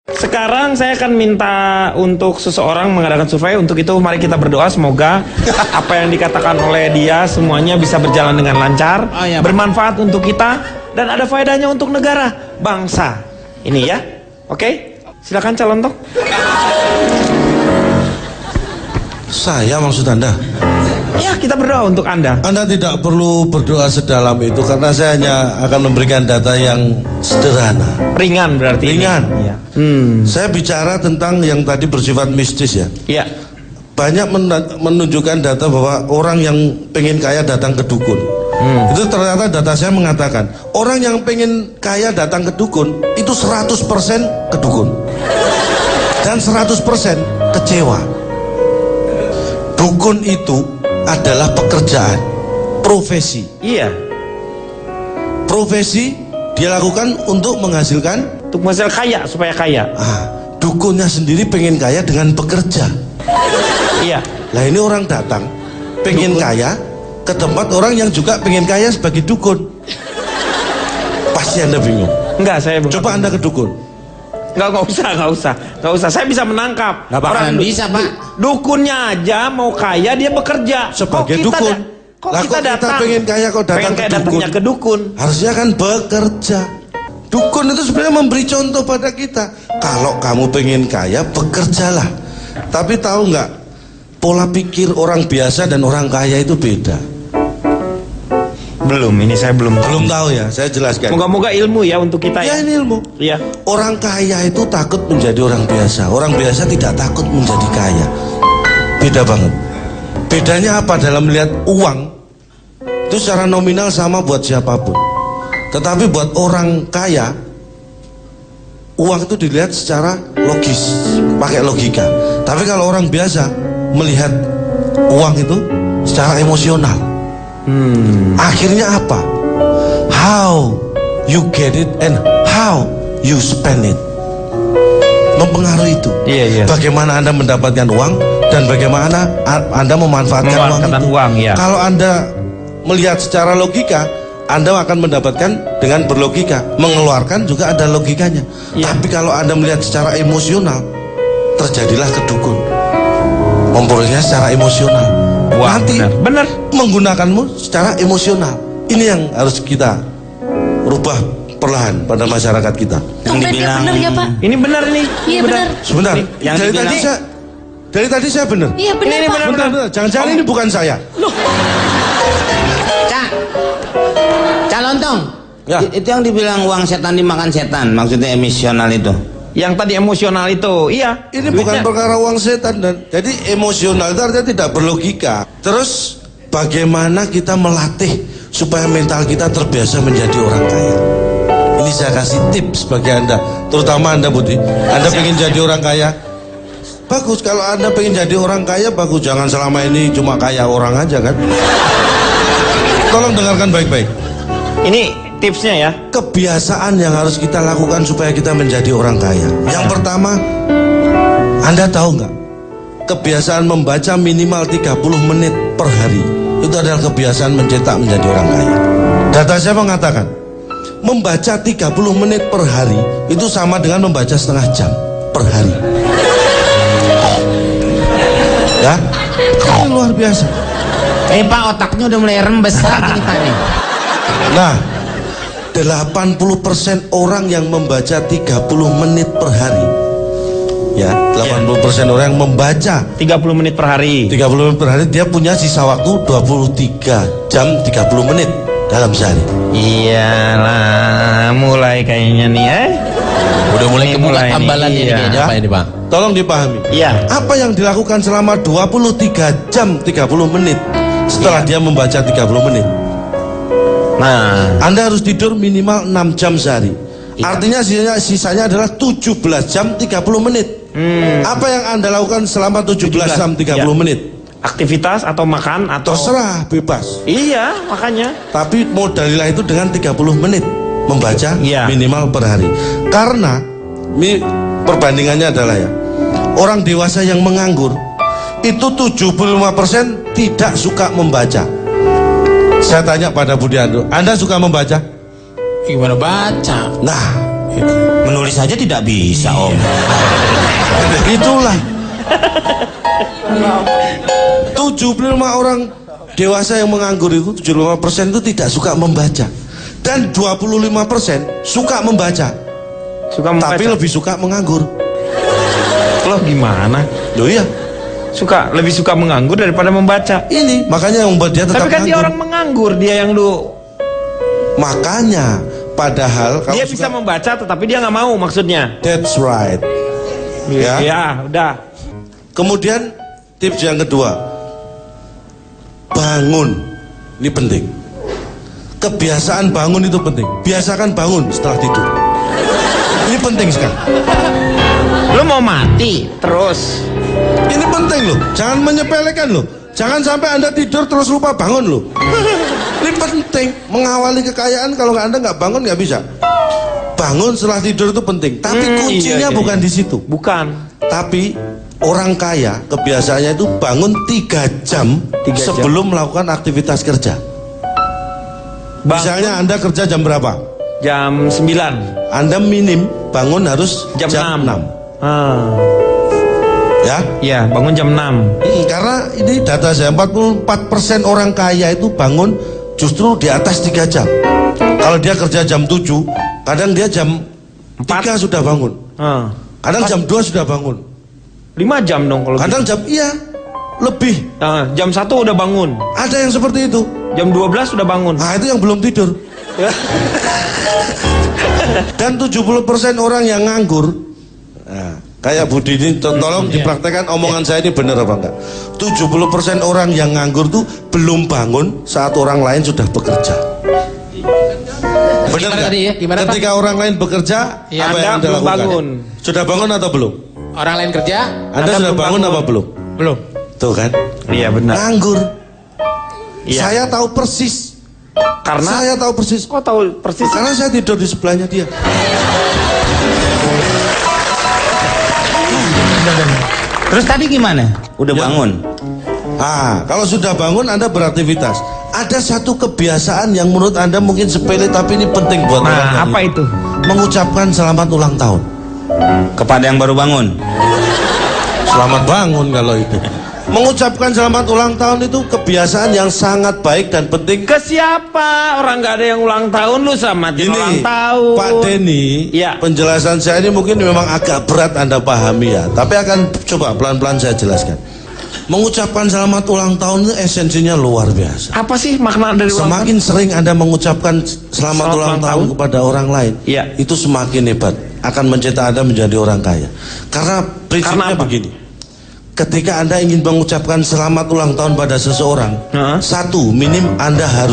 Sekarang saya akan minta untuk seseorang mengadakan survei. Untuk itu mari kita berdoa semoga apa yang dikatakan oleh dia semuanya bisa berjalan dengan lancar, bermanfaat untuk kita dan ada faedahnya untuk negara, bangsa. Ini ya. Oke? Silakan calon toh. Saya maksud Anda? Ya, kita berdoa untuk Anda. Anda tidak perlu berdoa sedalam itu karena saya hanya akan memberikan data yang sederhana. Ringan berarti. Ringan. Iya. Saya bicara tentang yang tadi bersifat mistis ya. Iya. Banyak menunjukkan data bahwa orang yang pengen kaya datang ke dukun. Itu ternyata data saya mengatakan orang yang pengen kaya datang ke dukun itu 100% ke dukun dan 100% kecewa. Dukun itu adalah pekerjaan, profesi. Iya. Profesi dia lakukan untuk menghasilkan, Untuk menghasilkan kaya, supaya kaya. dukunnya sendiri pengen kaya dengan bekerja. Iya. Nah ini orang datang pengen kaya ke tempat orang yang juga pengen kaya sebagai dukun. Pasti Anda bingung. Enggak, saya Coba Anda ke dukun. Enggak usah. Saya bisa menangkap. Gak bakalan bisa, Pak. Dukunnya aja mau kaya dia bekerja. Sebagai dukun. Kok Lah, kita datang? pengen kaya kok datang ke dukun? Datangnya ke dukun. Harusnya kan bekerja. Dukun itu sebenarnya memberi contoh pada kita. Kalau kamu pengen kaya, bekerjalah. Tapi tahu nggak? Pola pikir orang biasa dan orang kaya itu beda. Belum, ini saya belum Tahu ya, saya jelaskan. Moga-moga ilmu ya untuk kita Ya ya. ini ilmu. Iya. Orang kaya itu takut menjadi orang biasa. Orang biasa tidak takut menjadi kaya. Beda banget. Bedanya apa dalam melihat uang? Itu secara nominal sama buat siapapun. Tetapi buat orang kaya, uang itu dilihat secara logis, pakai logika. Tapi kalau orang biasa melihat uang itu secara emosional. Akhirnya apa? How you get it and how you spend it mempengaruhi itu. Iya. Bagaimana Anda mendapatkan uang dan bagaimana Anda memanfaatkan uang ya. Kalau Anda melihat secara logika, Anda akan mendapatkan dengan berlogika. Mengeluarkan juga ada logikanya. Tapi kalau Anda melihat secara emosional, terjadilah kedukun. Memperolehnya secara emosional. Wah, nanti benar. menggunakanmu secara emosional. Ini yang harus kita rubah perlahan pada masyarakat kita. Tumben dia bener ya, Pak? Ini benar nih. Iya benar. Sebentar, Yang dari tadi saya benar. Iya benar, Pak. Benar. Jangan-jangan ini bukan saya. Cak, calon tong. Ya. Itu yang dibilang uang setan dimakan setan, maksudnya emosional itu. Yang tadi emosional itu, iya. Ini bukan perkara uang setan dan jadi emosional itu artinya tidak berlogika. Terus bagaimana kita melatih supaya mental kita terbiasa menjadi orang kaya? Ini saya kasih tips bagi Anda, terutama Anda Budi. Anda pengen jadi orang kaya? Bagus, kalau Anda pengen jadi orang kaya bagus. Jangan selama ini cuma kaya orang aja kan. Tolong dengarkan baik-baik. Ini tipsnya ya. Kebiasaan yang harus kita lakukan supaya kita menjadi orang kaya. Yang pertama, Anda tahu nggak? Kebiasaan membaca minimal 30 menit per hari. Itu adalah kebiasaan mencetak menjadi orang kaya. Data saya mengatakan, membaca 30 menit per hari itu sama dengan membaca setengah jam per hari. Ya, ini luar biasa. Pak, otaknya udah mulai rembes lagi nih Pak nih. Nah, 80% orang yang membaca 30 menit per hari. Ya, 80% orang yang membaca 30 menit per hari. 30 menit per hari, dia punya sisa waktu 23 jam 30 menit dalam sehari. Iyalah, mulai kayaknya nih ya. Udah mulai Ini kebuka mulai tambalan nih, ini iya. kayaknya Pak ini Pak. Tolong dipahami. Iya. Apa yang dilakukan selama 23 jam 30 menit setelah dia membaca 30 menit? Nah, Anda harus tidur minimal 6 jam sehari. Artinya sisanya adalah 17 jam 30 menit. Apa yang Anda lakukan selama 17 jam 30 Ya. menit? Aktivitas atau makan atau Terserah, bebas. Iya, makanya. Tapi modalilah itu dengan 30 menit membaca Iya. minimal per hari. Karena perbandingannya adalah ya, orang dewasa yang menganggur itu 75% tidak suka membaca. Saya tanya pada Budianto, Anda suka membaca? Gimana baca? Nah, Menulis saja tidak bisa, Om. Itulah 75 orang dewasa yang menganggur itu 75% itu tidak suka membaca, dan 25% suka membaca, tapi lebih suka menganggur. Loh gimana? Loh iya, Lebih suka menganggur daripada membaca. ini makanya yang membuat dia tetap Tapi kan dia nganggur. orang menganggur, dia yang Makanya padahal kalau dia bisa suka- membaca tetapi dia nggak mau maksudnya. That's right. Ya. Ya, udah. Kemudian tips yang kedua, bangun. Ini penting. Kebiasaan bangun itu penting. Biasakan bangun setelah tidur. Ini penting sekali. Lu mau mati terus. Ini penting loh. Jangan menyepelekan loh. Jangan sampai Anda tidur terus lupa bangun loh. Ini penting. Mengawali kekayaan kalau Anda nggak bangun nggak bisa. Bangun setelah tidur itu penting. Tapi kuncinya iya. bukan di situ. Bukan. Tapi orang kaya kebiasaannya itu bangun 3 jam 3 jam. sebelum melakukan aktivitas kerja. Misalnya Anda kerja jam berapa? Jam 9. Anda minim bangun harus Jam 6. 6. Ya? Iya, bangun jam 6. Karena ini data saya 44% orang kaya itu bangun justru di atas 3 jam. Kalau dia kerja jam 7, kadang dia jam 3 sudah bangun. Kadang jam 2 sudah bangun. 5 jam dong kalau Kadang gitu. jam lebih. Jam 1 udah bangun. Ada yang seperti itu. Jam 12 sudah bangun. Nah, itu yang belum tidur. Dan 70% orang yang nganggur. Nah, kayak Budi ini tolong dipraktekkan omongan saya ini benar apa enggak. 70% orang yang nganggur tuh belum bangun saat orang lain sudah bekerja. Benar Gimana nggak? tadi ya? Gimana, Pak? Ketika orang lain bekerja, Iya, apa yang Anda Anda belum lakukan? bangun. Sudah bangun atau belum? Orang lain kerja? Anda sudah belum bangun bangun. apa belum? Belum. Tuh kan? Iya benar. Nganggur. Iya. Saya tahu persis. Karena Saya tahu persis. kok tahu persis? Karena saya tidur di sebelahnya dia. Terus tadi gimana? Udah bangun? Ah, kalau sudah bangun Anda beraktivitas. Ada satu kebiasaan yang menurut Anda mungkin sepele tapi ini penting buat orang Nah, yang apa itu? mengucapkan selamat ulang tahun. Kepada yang baru bangun? Selamat bangun kalau itu. Mengucapkan selamat ulang tahun itu kebiasaan yang sangat baik dan penting. Ke siapa? Orang nggak ada yang ulang tahun, lu samatin ulang tahun. Pak Denny, Ya. penjelasan saya ini mungkin memang agak berat Anda pahami ya, tapi akan coba pelan-pelan saya jelaskan. Mengucapkan selamat ulang tahun itu esensinya luar biasa. Apa sih makna dari ulang tahun? Semakin sering Anda mengucapkan selamat ulang tahun kepada orang lain, Iya. itu semakin hebat, akan mencetak Anda menjadi orang kaya. Karena prinsipnya Karena apa? begini. Ketika Anda ingin mengucapkan selamat ulang tahun pada seseorang, Heeh. satu, minim Anda harus